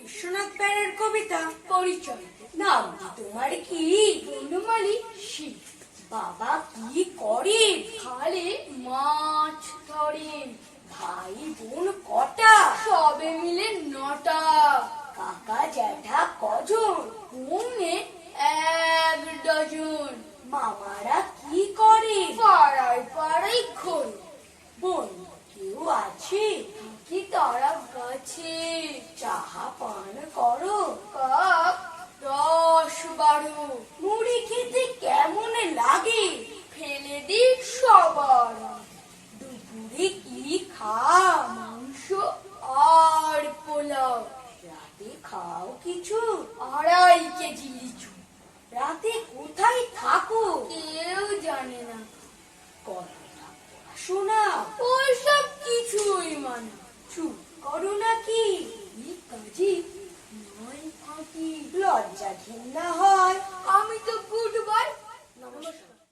বিশ্বনাথ প্যারের কবিতা পরিচয়। নামটি তোমার কি? বনমালী শিব। বাবা কি করে? খালে মাছ ধরে। ভাই বোন কটা? সবে মিলে 9টা। কাকা জ্যাঠা কজন? পৌনে 1 ডজন। মামারা কি করে? পাড়ায় পাড়ায় ঘোরে। বোন কেউ আছে? কি তারা গাছে। চাহা পান করো? কাপ 10-12। মুড়ি খেতে কেমন লাগে? ফেলে দিই সবার। দুপুরে কি খাও? মাংস আর পোলাও। রাতে খাও কিছু? 2.5 কেজি লিচু। রাতে কোথায় থাকো? কেউ জানে না। কতটা পড়াশোনা? ওইসব কিছুই মানা। চুপ করো নাকি? এই কাজে নয় ফাঁকি। লজ্জা ঘেন্না হয়? আমি তো গুড বাই। নমস্কার।